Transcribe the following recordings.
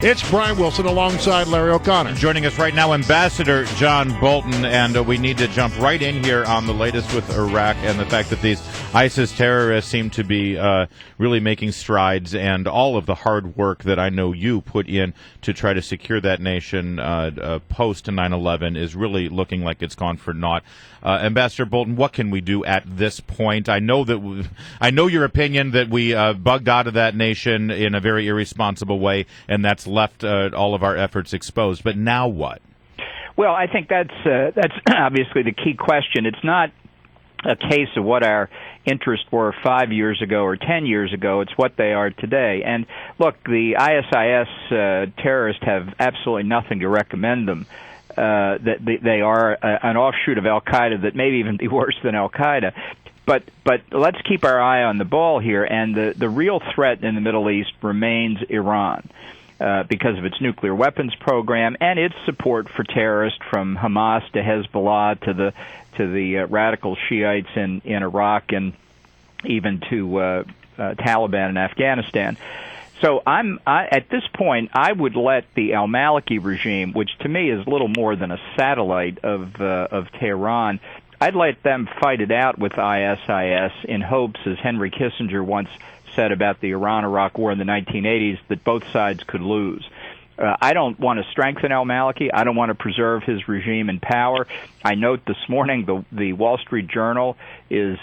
It's Brian Wilson alongside Larry O'Connor. Joining us right now, Ambassador John Bolton, and we need to jump right in here on the latest with Iraq and the fact that these ISIS terrorists seem to be really making strides, and all of the hard work that I know you put in to try to secure that nation post 9/11 is really looking like it's gone for naught. Ambassador Bolton, what can we do at this point? I know your opinion that we bugged out of that nation in a very irresponsible way, and that's left all of our efforts exposed. But now what? Well, I think that's obviously the key question. It's not a case of what our interests were 5 years ago or 10 years ago. It's what they are today. And look, the ISIS terrorists have absolutely nothing to recommend them. That they are an offshoot of al-Qaeda that may even be worse than al-Qaeda. But let's keep our eye on the ball here, and the real threat in the Middle East remains Iran. Because of its nuclear weapons program and its support for terrorists, from Hamas to Hezbollah to the radical Shiites in Iraq and even to Taliban in Afghanistan. So at this point, I would let the al-Maliki regime, which to me is little more than a satellite of Tehran, I'd let them fight it out with ISIS in hopes, as Henry Kissinger once said about the Iran-Iraq War in the 1980s, that both sides could lose. I don't want to strengthen al-Maliki. I don't want to preserve his regime in power. I note this morning the Wall Street Journal is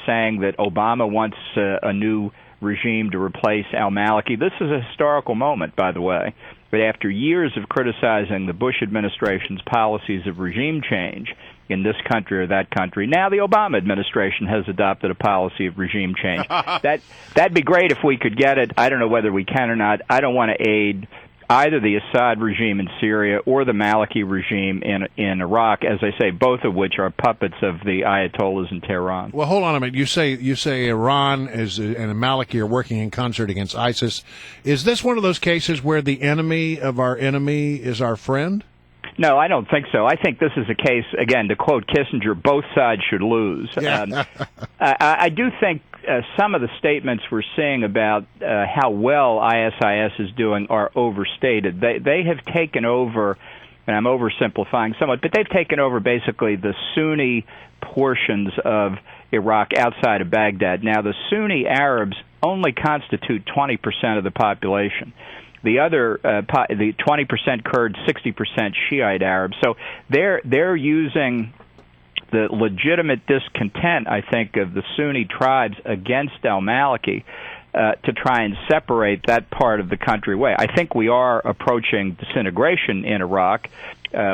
saying that Obama wants a new regime to replace al-Maliki. This is a historical moment, by the way. But after years of criticizing the Bush administration's policies of regime change in this country or that country, now the Obama administration has adopted a policy of regime change. That'd be great if we could get it. I don't know whether we can or not. I don't want to aid either the Assad regime in Syria or the Maliki regime in Iraq, as I say, both of which are puppets of the Ayatollahs in Tehran. Well, hold on a minute. You say Iran and Maliki are working in concert against ISIS. Is this one of those cases where the enemy of our enemy is our friend? No, I don't think so. I think this is a case, again, to quote Kissinger, both sides should lose. Yeah. I do think some of the statements we're seeing about how well ISIS is doing are overstated. They have taken over, and I'm oversimplifying somewhat, but they've taken over basically the Sunni portions of Iraq outside of Baghdad. Now, the Sunni Arabs only constitute 20% of the population. The other, the 20% Kurds, 60% Shiite Arabs. So they're using the legitimate discontent, I think, of the Sunni tribes against al-Maliki to try and separate that part of the country away. I think we are approaching disintegration in Iraq,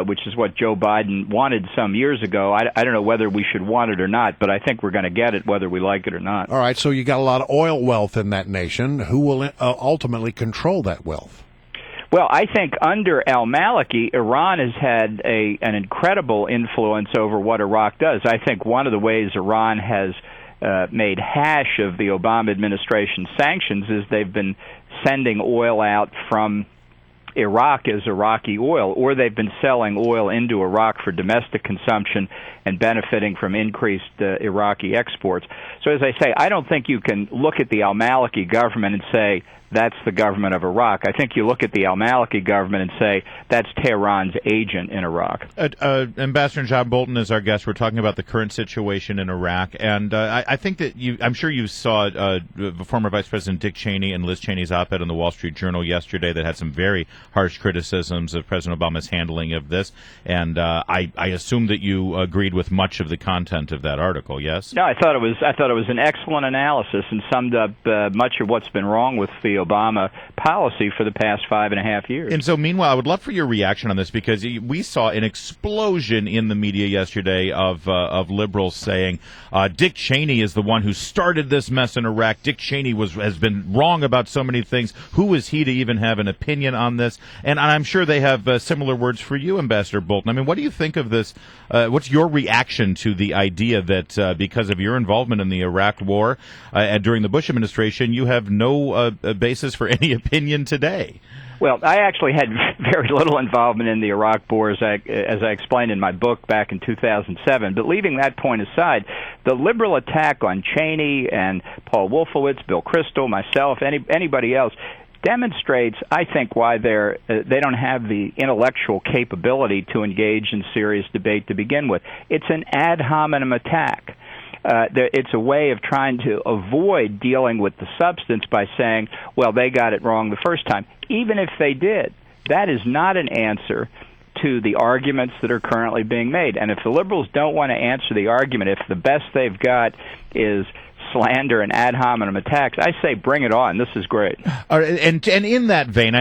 which is what Joe Biden wanted some years ago. I don't know whether we should want it or not, but I think we're going to get it whether we like it or not. All right, so you got a lot of oil wealth in that nation. Who will ultimately control that wealth? Well, I think under al-Maliki, Iran has had an incredible influence over what Iraq does. I think one of the ways Iran has made hash of the Obama administration's sanctions is they've been sending oil out from Iraq as Iraqi oil, or they've been selling oil into Iraq for domestic consumption and benefiting from increased Iraqi exports. So as I say, I don't think you can look at the al-Maliki government and say, that's the government of Iraq. I think you look at the al-Maliki government and say, that's Tehran's agent in Iraq. Ambassador John Bolton is our guest. We're talking about the current situation in Iraq. And I think that I'm sure you saw former Vice President Dick Cheney and Liz Cheney's op-ed in the Wall Street Journal yesterday that had some very harsh criticisms of President Obama's handling of this. And I assume that you agreed with much of the content of that article, yes? No, I thought it was an excellent analysis and summed up much of what's been wrong with the Obama policy for the past 5.5 years. And so, meanwhile, I would love for your reaction on this, because we saw an explosion in the media yesterday of liberals saying Dick Cheney is the one who started this mess in Iraq. Dick Cheney has been wrong about so many things. Who is he to even have an opinion on this? And I'm sure they have similar words for you, Ambassador Bolton. I mean, what do you think of this? What's your reaction to the idea that because of your involvement in the Iraq War and during the Bush administration, you have no basis for any opinion today? Well, I actually had very little involvement in the Iraq War, as I explained in my book back in 2007. But leaving that point aside, the liberal attack on Cheney and Paul Wolfowitz, Bill Kristol, myself, anybody else, demonstrates, I think, why they don't have the intellectual capability to engage in serious debate to begin with. It's an ad hominem attack. It's a way of trying to avoid dealing with the substance by saying, well, they got it wrong the first time. Even if they did, that is not an answer to the arguments that are currently being made. And if the liberals don't want to answer the argument, if the best they've got is slander and ad hominem attacks, I say bring it on. This is great. And in that vein,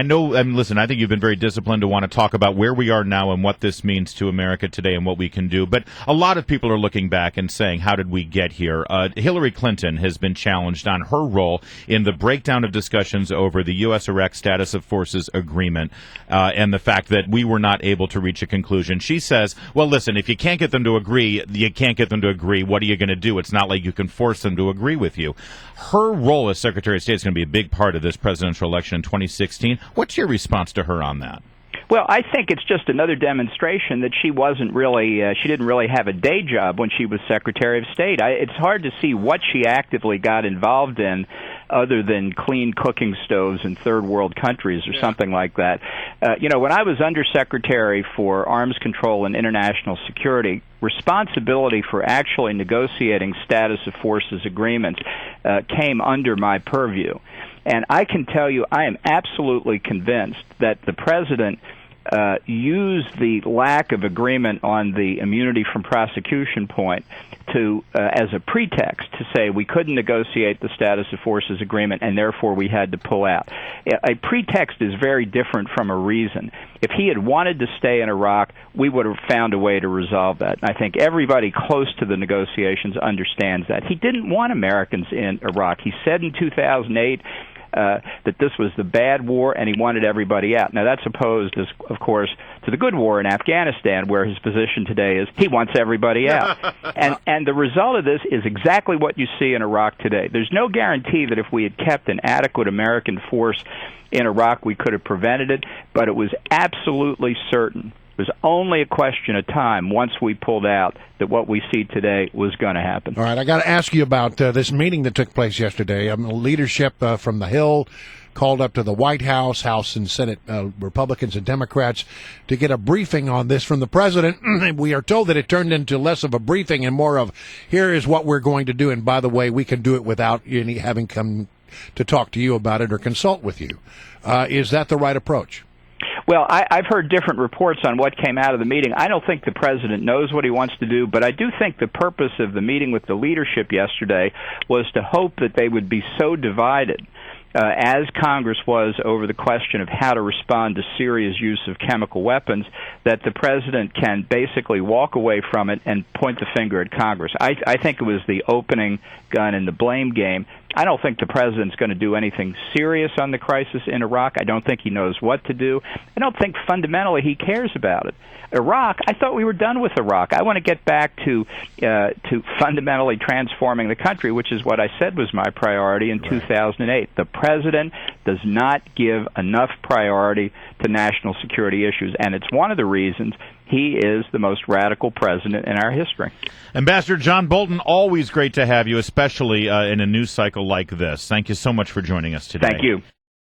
listen, I think you've been very disciplined to want to talk about where we are now and what this means to America today and what we can do. But a lot of people are looking back and saying, how did we get here? Hillary Clinton has been challenged on her role in the breakdown of discussions over the U.S.-Iraq Status of Forces Agreement and the fact that we were not able to reach a conclusion. She says, well, listen, if you can't get them to agree, you can't get them to agree. What are you going to do? It's not like you can force them to agree with you. Her role as Secretary of State is going to be a big part of this presidential election in 2016. What's your response to her on that? Well, I think it's just another demonstration that she didn't really have a day job when she was Secretary of State. It's hard to see what she actively got involved in other than clean cooking stoves in third world countries or something like that. When I was Undersecretary for Arms Control and International Security, responsibility for actually negotiating status of forces agreements came under my purview. And I can tell you, I am absolutely convinced that the president used the lack of agreement on the immunity from prosecution point to as a pretext to say we couldn't negotiate the status of forces agreement and therefore we had to pull out. A pretext is very different from a reason. If he had wanted to stay in Iraq, we would have found a way to resolve that. And I think everybody close to the negotiations understands that. He didn't want Americans in Iraq. He said in 2008 that this was the bad war and he wanted everybody out. Now, that's opposed, of course, to the good war in Afghanistan, where his position today is he wants everybody out. And the result of this is exactly what you see in Iraq today. There's no guarantee that if we had kept an adequate American force in Iraq, we could have prevented it, but it was absolutely certain. It was only a question of time once we pulled out that what we see today was going to happen. All right, I got to ask you about this meeting that took place yesterday. Leadership from the Hill called up to the White House, House and Senate Republicans and Democrats to get a briefing on this from the president. We are told that it turned into less of a briefing and more of, here is what we're going to do, and by the way, we can do it without any having come to talk to you about it or consult with you. Is that the right approach? Well, I've heard different reports on what came out of the meeting. I don't think the president knows what he wants to do, but I do think the purpose of the meeting with the leadership yesterday was to hope that they would be so divided as Congress was over the question of how to respond to Syria's use of chemical weapons, that the president can basically walk away from it and point the finger at Congress. I think it was the opening gun in the blame game. I don't think the president's going to do anything serious on the crisis in Iraq. I don't think he knows what to do. I don't think fundamentally he cares about it. Iraq, I thought we were done with Iraq. I want to get back to fundamentally transforming the country, which is what I said was my priority in 2008. The president does not give enough priority to national security issues, and it's one of the reasons he is the most radical president in our history. Ambassador John Bolton, always great to have you, especially in a news cycle like this. Thank you so much for joining us today. Thank you.